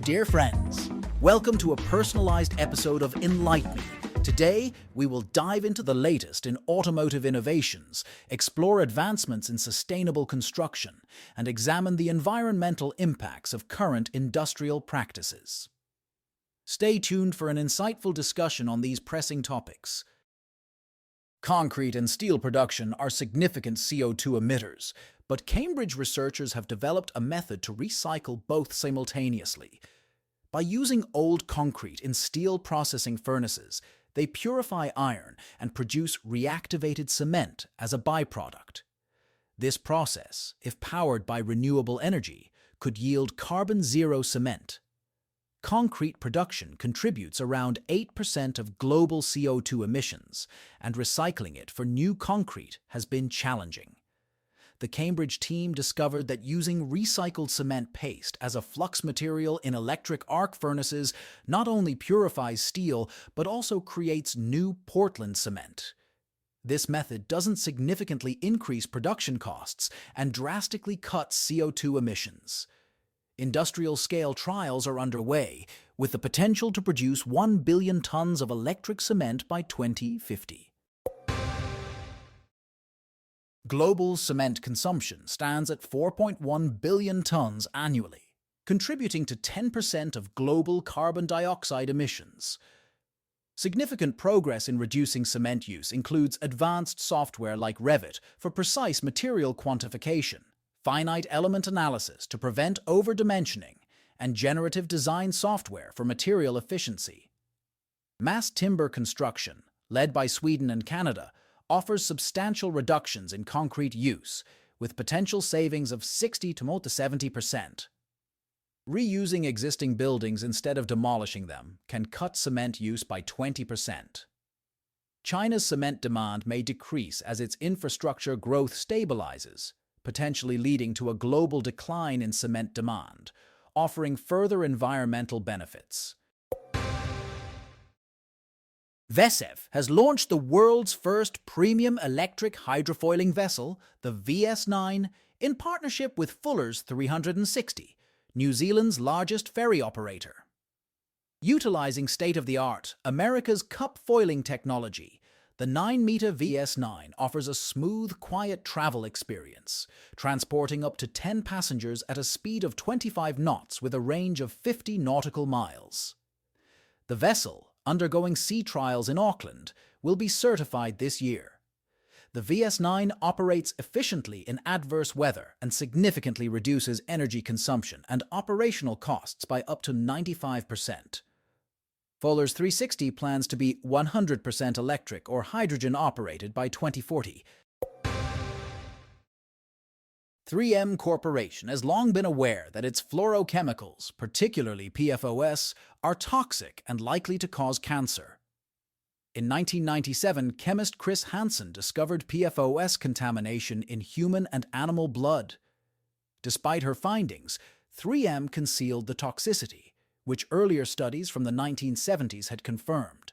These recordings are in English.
Dear friends, welcome to a personalized episode of Enlighten Me. Today, we will dive into the latest in automotive innovations, explore advancements in sustainable construction, and examine the environmental impacts of current industrial practices. Stay tuned for an insightful discussion on these pressing topics. Concrete and steel production are significant CO2 emitters, but Cambridge researchers have developed a method to recycle both simultaneously. By using old concrete in steel processing furnaces, they purify iron and produce reactivated cement as a byproduct. This process, if powered by renewable energy, could yield carbon-zero cement. Concrete production contributes around 8% of global CO2 emissions, and recycling it for new concrete has been challenging. The Cambridge team discovered that using recycled cement paste as a flux material in electric arc furnaces not only purifies steel, but also creates new Portland cement. This method doesn't significantly increase production costs and drastically cuts CO2 emissions. Industrial-scale trials are underway, with the potential to produce 1 billion tons of electric cement by 2050. Global cement consumption stands at 4.1 billion tons annually, contributing to 10% of global carbon dioxide emissions. Significant progress in reducing cement use includes advanced software like Revit for precise material quantification, finite element analysis to prevent over-dimensioning, and generative design software for material efficiency. Mass timber construction, led by Sweden and Canada, offers substantial reductions in concrete use, with potential savings of 60 to 70%. Reusing existing buildings instead of demolishing them can cut cement use by 20%. China's cement demand may decrease as its infrastructure growth stabilizes, potentially leading to a global decline in cement demand, offering further environmental benefits. Vesev has launched the world's first premium electric hydrofoiling vessel, the VS9, in partnership with Fuller's 360, New Zealand's largest ferry operator. Utilizing state-of-the-art America's cup foiling technology, the 9-meter VS9 offers a smooth, quiet travel experience, transporting up to 10 passengers at a speed of 25 knots with a range of 50 nautical miles. The vessel, undergoing sea trials in Auckland, will be certified this year. The VS9 operates efficiently in adverse weather and significantly reduces energy consumption and operational costs by up to 95%. Fuller's 360 plans to be 100% electric or hydrogen-operated by 2040. 3M Corporation has long been aware that its fluorochemicals, particularly PFOS, are toxic and likely to cause cancer. In 1997, chemist Chris Hansen discovered PFOS contamination in human and animal blood. Despite her findings, 3M concealed the toxicity, which earlier studies from the 1970s had confirmed.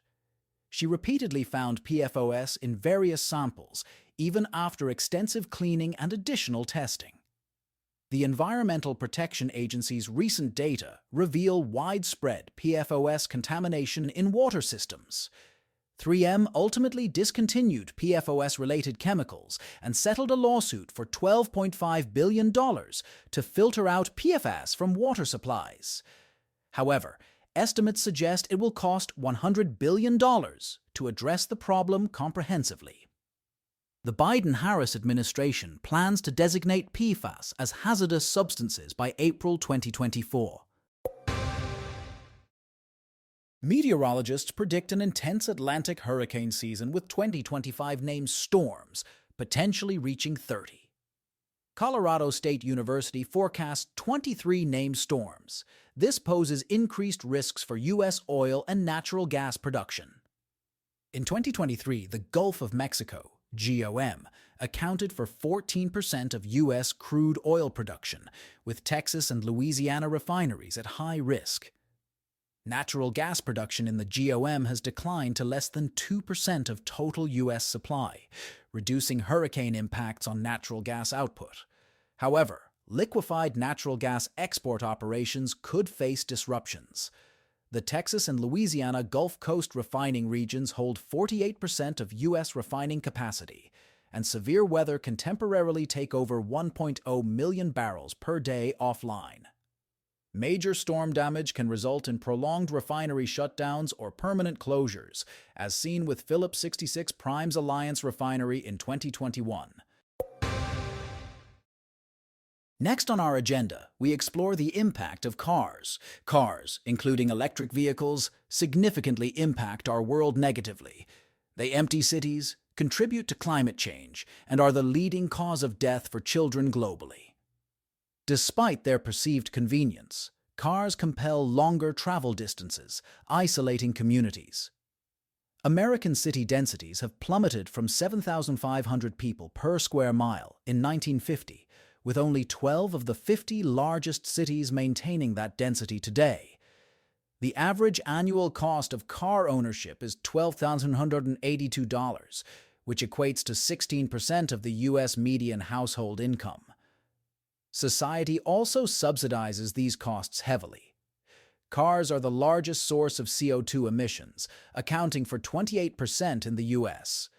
She repeatedly found PFOS in various samples, even after extensive cleaning and additional testing. The Environmental Protection Agency's recent data reveal widespread PFOS contamination in water systems. 3M ultimately discontinued PFOS-related chemicals and settled a lawsuit for $12.5 billion to filter out PFAS from water supplies. However, estimates suggest it will cost $100 billion to address the problem comprehensively. The Biden-Harris administration plans to designate PFAS as hazardous substances by April 2024. Meteorologists predict an intense Atlantic hurricane season with 2025 named storms, potentially reaching 30. Colorado State University forecasts 23 named storms. This poses increased risks for U.S. oil and natural gas production. In 2023, the Gulf of Mexico, GOM, accounted for 14% of U.S. crude oil production, with Texas and Louisiana refineries at high risk. Natural gas production in the GOM has declined to less than 2% of total U.S. supply, reducing hurricane impacts on natural gas output. However, liquefied natural gas export operations could face disruptions. The Texas and Louisiana Gulf Coast refining regions hold 48% of U.S. refining capacity, and severe weather can temporarily take over 1.0 million barrels per day offline. Major storm damage can result in prolonged refinery shutdowns or permanent closures, as seen with Phillips 66 Prime's Alliance Refinery in 2021. Next on our agenda, we explore the impact of cars. Cars, including electric vehicles, significantly impact our world negatively. They empty cities, contribute to climate change, and are the leading cause of death for children globally. Despite their perceived convenience, cars compel longer travel distances, isolating communities. American city densities have plummeted from 7,500 people per square mile in 1950, with only 12 of the 50 largest cities maintaining that density today. The average annual cost of car ownership is $12,182, which equates to 16% of the U.S. median household income. Society also subsidizes these costs heavily. Cars are the largest source of CO2 emissions, accounting for 28% in the U.S.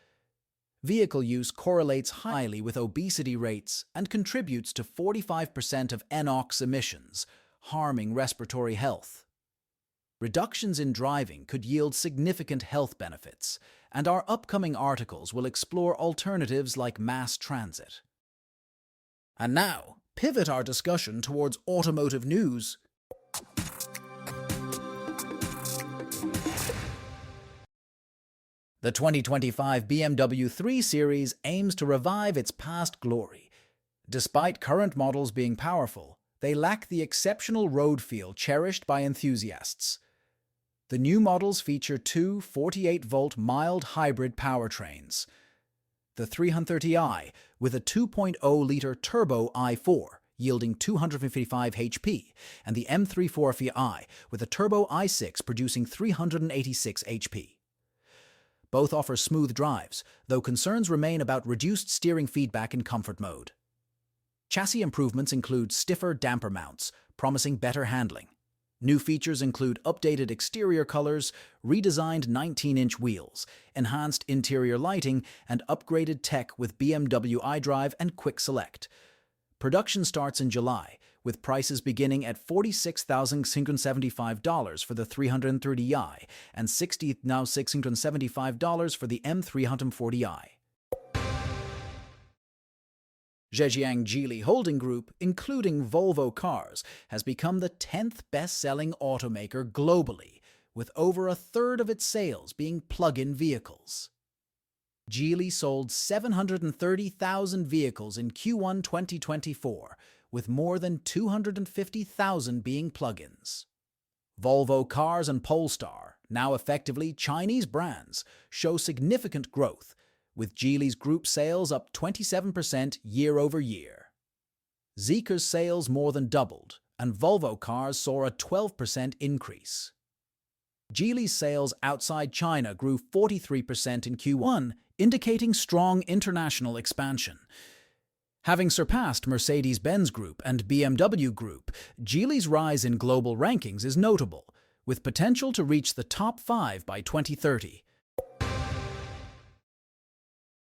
Vehicle use correlates highly with obesity rates and contributes to 45% of NOx emissions, harming respiratory health. Reductions in driving could yield significant health benefits, and our upcoming articles will explore alternatives like mass transit. And now, pivot our discussion towards automotive news. The 2025 BMW 3 Series aims to revive its past glory. Despite current models being powerful, they lack the exceptional road feel cherished by enthusiasts. The new models feature two 48-volt mild hybrid powertrains. The 330i, with a 2.0-liter turbo i4, yielding 255 HP, and the M340i, with a turbo i6 producing 386 HP. Both offer smooth drives, though concerns remain about reduced steering feedback in comfort mode. Chassis improvements include stiffer damper mounts, promising better handling. New features include updated exterior colors, redesigned 19-inch wheels, enhanced interior lighting, and upgraded tech with BMW iDrive and Quick Select. Production starts in July, with prices beginning at $46,675 for the 330i and $60,675 for the M340i. Zhejiang Geely Holding Group, including Volvo Cars, has become the 10th best-selling automaker globally, with over a third of its sales being plug-in vehicles. Geely sold 730,000 vehicles in Q1 2024, with more than 250,000 being plug-ins. Volvo Cars and Polestar, now effectively Chinese brands, show significant growth, with Geely's group sales up 27% year-over-year. Zeekr's sales more than doubled, and Volvo Cars saw a 12% increase. Geely's sales outside China grew 43% in Q1, indicating strong international expansion. Having surpassed Mercedes-Benz Group and BMW Group, Geely's rise in global rankings is notable, with potential to reach the top 5 by 2030.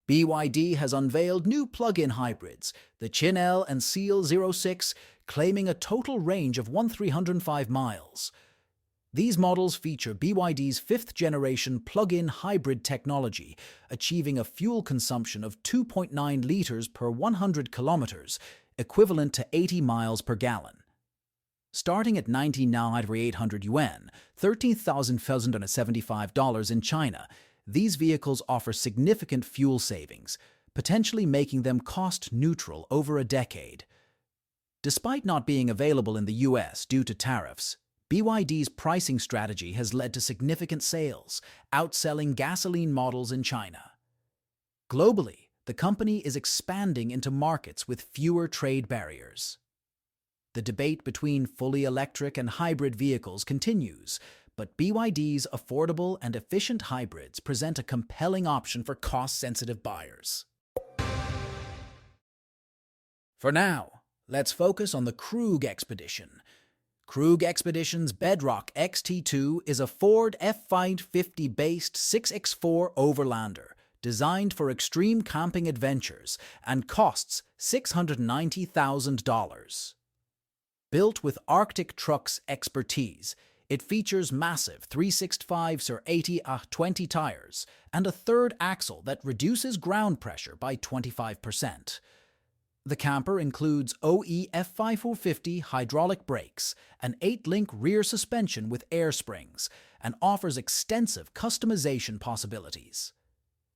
BYD has unveiled new plug-in hybrids, the Chin-L and Seal 06, claiming a total range of 1,305 miles. These models feature BYD's fifth-generation plug-in hybrid technology, achieving a fuel consumption of 2.9 liters per 100 kilometers, equivalent to 80 miles per gallon. Starting at 19,800 yuan, $13,075 in China, these vehicles offer significant fuel savings, potentially making them cost-neutral over a decade. Despite not being available in the US due to tariffs, BYD's pricing strategy has led to significant sales, outselling gasoline models in China. Globally, the company is expanding into markets with fewer trade barriers. The debate between fully electric and hybrid vehicles continues, but BYD's affordable and efficient hybrids present a compelling option for cost-sensitive buyers. For now, Let's focus on the Krug Expedition. Krug Expedition's Bedrock XT2 is a Ford F-550-based 6x4 Overlander designed for extreme camping adventures and costs $690,000. Built with Arctic Trucks expertise, it features massive 365/80/20 tires and a third axle that reduces ground pressure by 25%. The camper includes OE F5450 hydraulic brakes, an 8-link rear suspension with air springs, and offers extensive customization possibilities.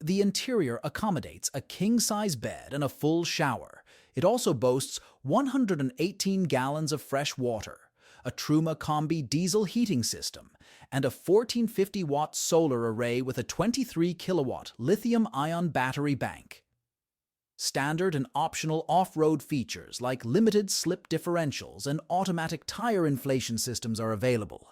The interior accommodates a king-size bed and a full shower. It also boasts 118 gallons of fresh water, a Truma Combi diesel heating system, and a 1450-watt solar array with a 23-kilowatt lithium-ion battery bank. Standard and optional off-road features like limited slip differentials and automatic tire inflation systems are available.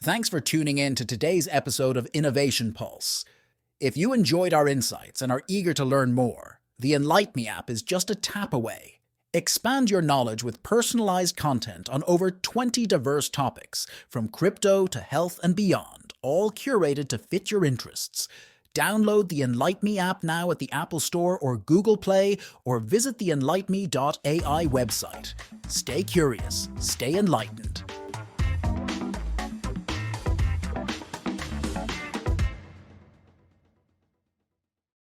Thanks for tuning in to today's episode of Innovation Pulse. If you enjoyed our insights and are eager to learn more, the Enlighten Me app is just a tap away. Expand your knowledge with personalized content on over 20 diverse topics, from crypto to health and beyond, all curated to fit your interests. Download the Enlighten Me app now at the Apple Store or Google Play, or visit the enlightenme.ai website. Stay curious, stay enlightened.